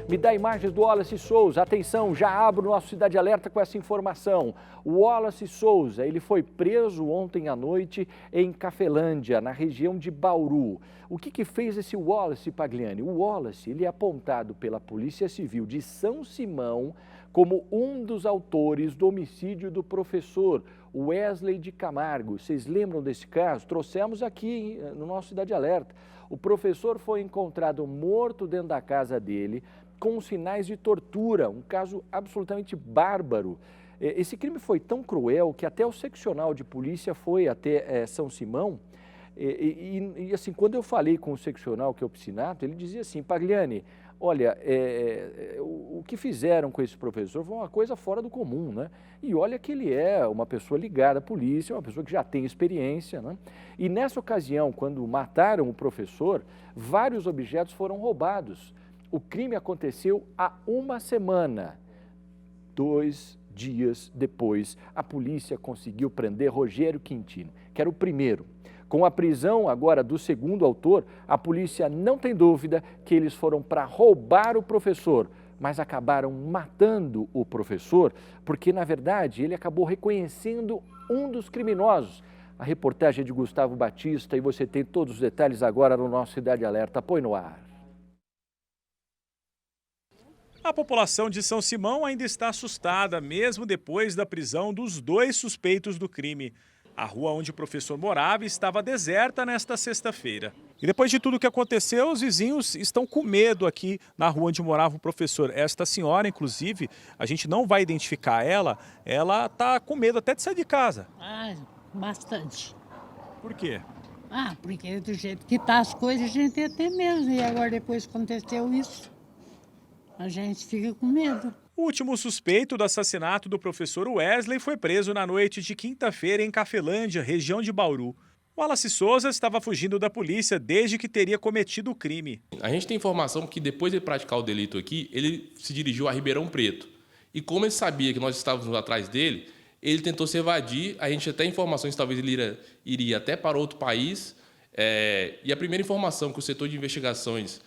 Me dá imagens do Wallace Souza. Atenção, já abro o nosso Cidade Alerta com essa informação. O Wallace Souza, ele foi preso ontem à noite em Cafelândia, na região de Bauru. O que fez esse Wallace, Pagliani? O Wallace, ele é apontado pela Polícia Civil de São Simão como um dos autores do homicídio do professor Wesley de Camargo. Vocês lembram desse caso? Trouxemos aqui no nosso Cidade Alerta. O professor foi encontrado morto dentro da casa dele, com sinais de tortura, um caso absolutamente bárbaro. Esse crime foi tão cruel que até o seccional de polícia foi até São Simão. Assim, quando eu falei com o seccional, que é o Piscinato, ele dizia assim: Pagliani, olha, o que fizeram com esse professor foi uma coisa fora do comum, né? E olha que ele é uma pessoa ligada à polícia, uma pessoa que já tem experiência, né? E nessa ocasião, quando mataram o professor, vários objetos foram roubados. O crime aconteceu há uma semana. 2 dias depois, a polícia conseguiu prender Rogério Quintino, que era o primeiro. Com a prisão agora do segundo autor, a polícia não tem dúvida que eles foram para roubar o professor, mas acabaram matando o professor, porque, na verdade, ele acabou reconhecendo um dos criminosos. A reportagem é de Gustavo Batista e você tem todos os detalhes agora no nosso Cidade Alerta. Põe no ar. A população de São Simão ainda está assustada, mesmo depois da prisão dos 2 suspeitos do crime. A rua onde o professor morava estava deserta nesta sexta-feira. E depois de tudo que aconteceu, os vizinhos estão com medo aqui na rua onde morava o professor. Esta senhora, inclusive, a gente não vai identificar ela está com medo até de sair de casa. Ah, bastante. Por quê? Porque do jeito que tá as coisas, a gente ia ter medo. E agora, depois que aconteceu isso, a gente fica com medo. O último suspeito do assassinato do professor Wesley foi preso na noite de quinta-feira em Cafelândia, região de Bauru. Wallace Souza estava fugindo da polícia desde que teria cometido o crime. A gente tem informação que depois de praticar o delito aqui, ele se dirigiu a Ribeirão Preto. E como ele sabia que nós estávamos atrás dele, ele tentou se evadir. A gente tem informações que talvez ele iria até para outro país. E a primeira informação que o setor de investigações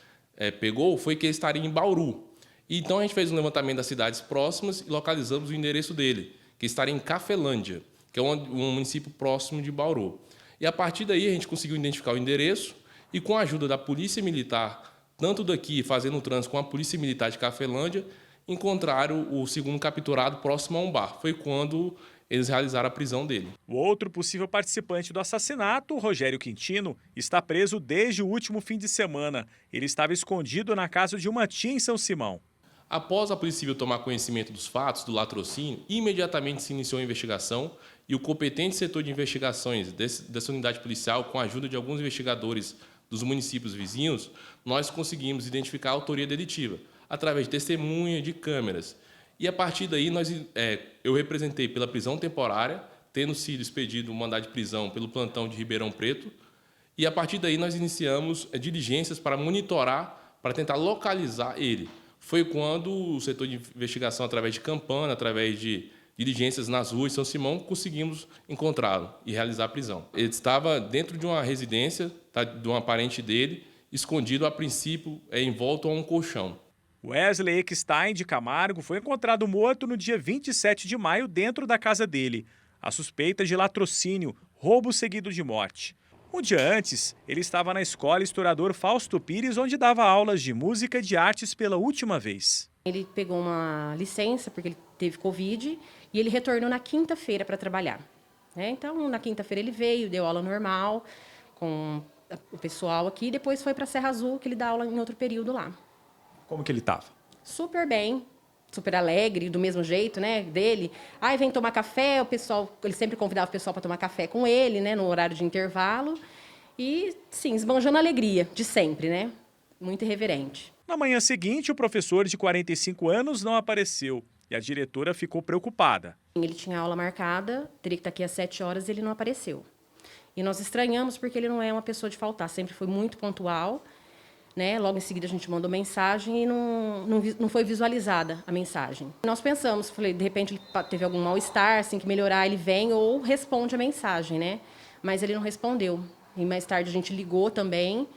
pegou foi que ele estaria em Bauru. Então a gente fez um levantamento das cidades próximas e localizamos o endereço dele, que estaria em Cafelândia, que é um município próximo de Bauru. E a partir daí a gente conseguiu identificar o endereço e, com a ajuda da Polícia Militar, tanto daqui fazendo um trânsito com a Polícia Militar de Cafelândia, encontraram o segundo capturado próximo a um bar. Foi quando eles realizaram a prisão dele. O outro possível participante do assassinato, Rogério Quintino, está preso desde o último fim de semana. Ele estava escondido na casa de uma tia em São Simão. Após a Polícia Civil tomar conhecimento dos fatos do latrocínio, imediatamente se iniciou a investigação e o competente setor de investigações dessa unidade policial, com a ajuda de alguns investigadores dos municípios vizinhos, nós conseguimos identificar a autoria delitiva, através de testemunha, de câmeras. E, a partir daí, eu representei pela prisão temporária, tendo sido expedido um mandado de prisão pelo plantão de Ribeirão Preto, e, a partir daí, nós iniciamos diligências para monitorar, para tentar localizar ele. Foi quando o setor de investigação, através de campana, através de diligências nas ruas de São Simão, conseguimos encontrá-lo e realizar a prisão. Ele estava dentro de uma residência de uma parente dele, escondido, a princípio, envolto a um colchão. Wesley Eckstein de Camargo foi encontrado morto no dia 27 de maio dentro da casa dele. A suspeita de latrocínio, roubo seguido de morte. Um dia antes, ele estava na escola Historiador Fausto Pires, onde dava aulas de música e de artes pela última vez. Ele pegou uma licença porque ele teve Covid e ele retornou na quinta-feira para trabalhar. Então, na quinta-feira ele veio, deu aula normal com o pessoal aqui, depois foi para Serra Azul, que ele dá aula em outro período lá. Como que ele estava? Super bem, super alegre, do mesmo jeito, dele. Vem tomar café, ele sempre convidava o pessoal para tomar café com ele, no horário de intervalo. E, sim, esbanjando a alegria de sempre, Muito irreverente. Na manhã seguinte, o professor de 45 anos não apareceu e a diretora ficou preocupada. Ele tinha aula marcada, teria que estar aqui às 7 horas e ele não apareceu. E nós estranhamos porque ele não é uma pessoa de faltar, sempre foi muito pontual. Logo em seguida a gente mandou mensagem e não foi visualizada a mensagem. Nós pensamos, de repente ele teve algum mal-estar, assim que melhorar ele vem ou responde a mensagem, Mas ele não respondeu. E mais tarde a gente ligou também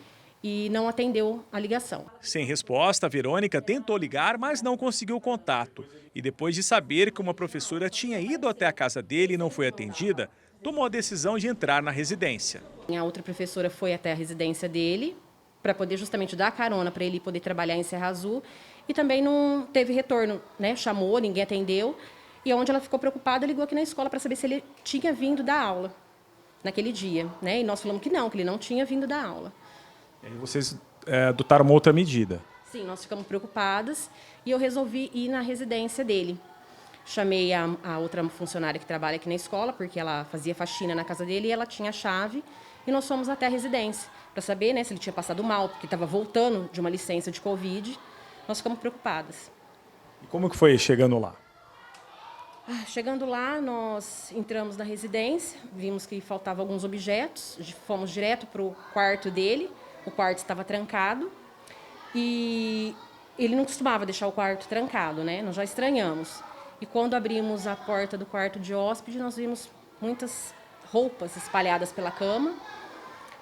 e não atendeu a ligação. Sem resposta, a Verônica tentou ligar, mas não conseguiu contato. E depois de saber que uma professora tinha ido até a casa dele e não foi atendida, tomou a decisão de entrar na residência. A outra professora foi até a residência dele para poder justamente dar carona para ele poder trabalhar em Serra Azul e também não teve retorno, né? Chamou, ninguém atendeu e onde ela ficou preocupada, ligou aqui na escola para saber se ele tinha vindo da aula naquele dia, né? E nós falamos que ele não tinha vindo da aula. E aí vocês adotaram uma outra medida? Sim, nós ficamos preocupadas e eu resolvi ir na residência dele. Chamei a outra funcionária que trabalha aqui na escola, porque ela fazia faxina na casa dele e ela tinha a chave. E nós fomos até a residência para saber, né, se ele tinha passado mal, porque estava voltando de uma licença de Covid. Nós ficamos preocupadas. E como que foi chegando lá? Chegando lá, nós entramos na residência, vimos que faltavam alguns objetos, fomos direto para o quarto dele, o quarto estava trancado e ele não costumava deixar o quarto trancado, né? Nós já estranhamos. E quando abrimos a porta do quarto de hóspede, nós vimos muitas roupas espalhadas pela cama.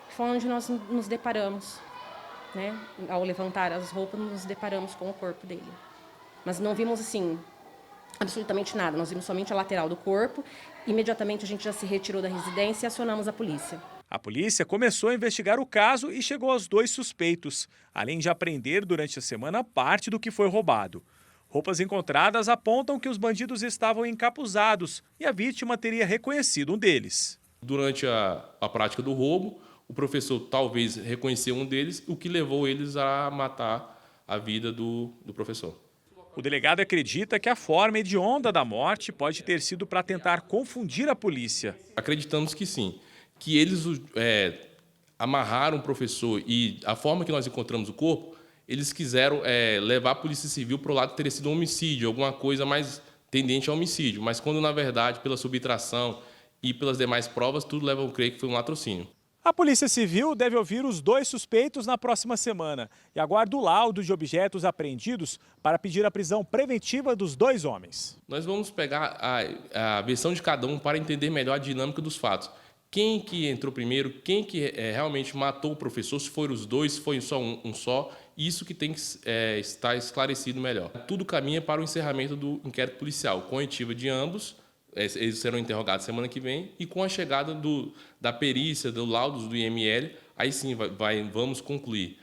Foi onde nós nos deparamos, né? Ao levantar as roupas, nos deparamos com o corpo dele. Mas não vimos, assim, absolutamente nada. Nós vimos somente a lateral do corpo. Imediatamente a gente já se retirou da residência e acionamos a polícia. A polícia começou a investigar o caso e chegou aos 2 suspeitos, além de apreender durante a semana parte do que foi roubado. Roupas encontradas apontam que os bandidos estavam encapuzados e a vítima teria reconhecido um deles. Durante a prática do roubo, o professor talvez reconheceu um deles, o que levou eles a matar a vida do professor. O delegado acredita que a forma hedionda da morte pode ter sido para tentar confundir a polícia. Acreditamos que sim, que eles amarraram o professor e a forma que nós encontramos o corpo, eles quiseram levar a Polícia Civil para o lado de ter sido um homicídio, alguma coisa mais tendente a homicídio, mas quando, na verdade, pela subtração e pelas demais provas, tudo leva a crer que foi um latrocínio. A Polícia Civil deve ouvir os 2 suspeitos na próxima semana e aguarda o laudo de objetos apreendidos para pedir a prisão preventiva dos 2 homens. Nós vamos pegar a versão de cada um para entender melhor a dinâmica dos fatos. Quem que entrou primeiro, quem que realmente matou o professor, se foram os 2, se foi só um só, isso que tem que estar esclarecido melhor. Tudo caminha para o encerramento do inquérito policial, com a oitiva de ambos, eles serão interrogados semana que vem, e com a chegada da perícia, do laudo do IML, aí sim vamos concluir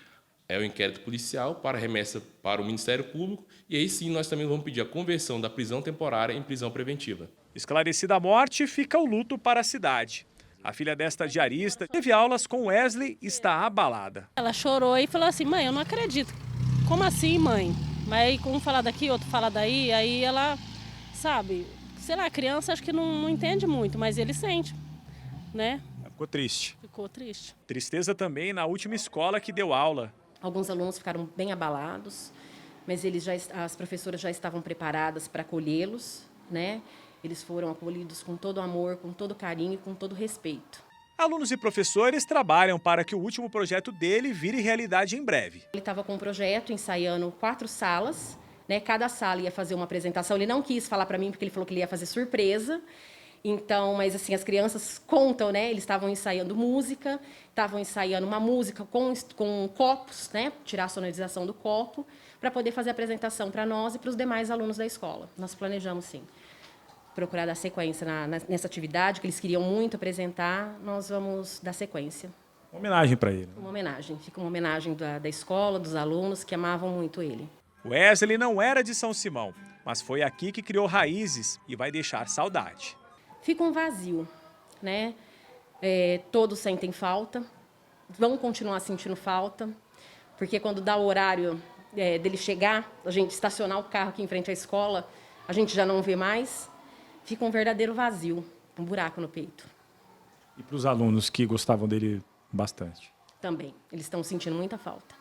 o inquérito policial para remessa para o Ministério Público, e aí sim nós também vamos pedir a conversão da prisão temporária em prisão preventiva. Esclarecida a morte, fica o luto para a cidade. A filha desta diarista teve aulas com Wesley e está abalada. Ela chorou e falou assim: mãe, eu não acredito. Como assim, mãe? Mas aí um fala daqui, outro fala daí, aí ela, sabe, sei lá, a criança acho que não entende muito, mas ele sente, né? Ficou triste. Ficou triste. Tristeza também na última escola que deu aula. Alguns alunos ficaram bem abalados, mas as professoras já estavam preparadas para acolhê-los, né? Eles foram acolhidos com todo amor, com todo carinho e com todo respeito. Alunos e professores trabalham para que o último projeto dele vire realidade em breve. Ele estava com um projeto ensaiando 4 salas, né? Cada sala ia fazer uma apresentação. Ele não quis falar para mim porque ele falou que ele ia fazer surpresa. Então, mas assim, as crianças contam, né? Eles estavam ensaiando música, estavam ensaiando uma música com copos, né? Tirar a sonorização do copo, para poder fazer a apresentação para nós e para os demais alunos da escola. Nós planejamos, sim, procurar dar sequência nessa atividade, que eles queriam muito apresentar, nós vamos dar sequência. Uma homenagem para ele. Uma homenagem, fica uma homenagem da escola, dos alunos que amavam muito ele. Wesley não era de São Simão, mas foi aqui que criou raízes e vai deixar saudade. Fica um vazio, né? Todos sentem falta, vão continuar sentindo falta, porque quando dá o horário dele chegar, a gente estacionar o carro aqui em frente à escola, a gente já não vê mais. Fica um verdadeiro vazio, um buraco no peito. E para os alunos que gostavam dele bastante? Também, eles estão sentindo muita falta.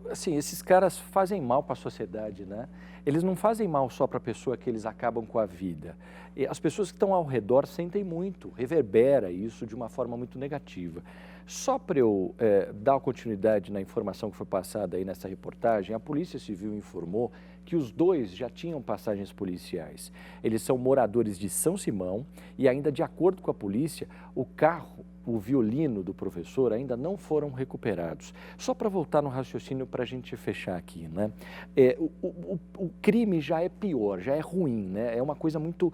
Assim, esses caras fazem mal para a sociedade, né? Eles não fazem mal só para a pessoa que eles acabam com a vida. E as pessoas que estão ao redor sentem muito, reverbera isso de uma forma muito negativa. Só para eu dar continuidade na informação que foi passada aí nessa reportagem, a Polícia Civil informou que os 2 já tinham passagens policiais. Eles são moradores de São Simão e ainda de acordo com a polícia, o carro o violino do professor ainda não foram recuperados. Só para voltar no raciocínio para a gente fechar aqui, né? O crime já é pior, já é ruim, né? É uma coisa muito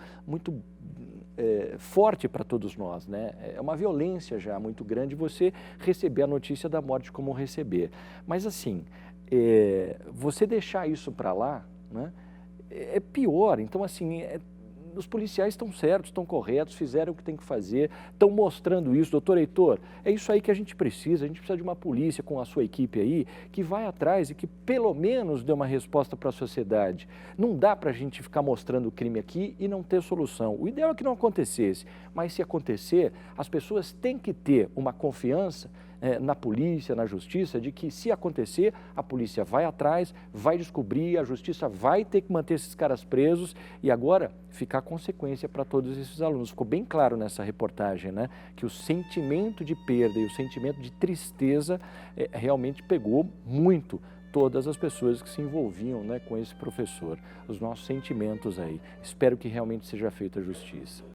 forte para todos nós, né? É uma violência já muito grande você receber a notícia da morte como receber. Mas assim, você deixar isso para lá, né? É pior. Então assim, os policiais estão certos, estão corretos, fizeram o que tem que fazer, estão mostrando isso. Doutor Heitor, é isso aí que a gente precisa de uma polícia com a sua equipe aí, que vai atrás e que pelo menos dê uma resposta para a sociedade. Não dá para a gente ficar mostrando o crime aqui e não ter solução. O ideal é que não acontecesse, mas se acontecer, as pessoas têm que ter uma confiança na polícia, na justiça, de que se acontecer, a polícia vai atrás, vai descobrir, a justiça vai ter que manter esses caras presos e agora ficar consequência para todos esses alunos. Ficou bem claro nessa reportagem, né, que o sentimento de perda e o sentimento de tristeza realmente pegou muito todas as pessoas que se envolviam, né, com esse professor. Os nossos sentimentos aí. Espero que realmente seja feita a justiça.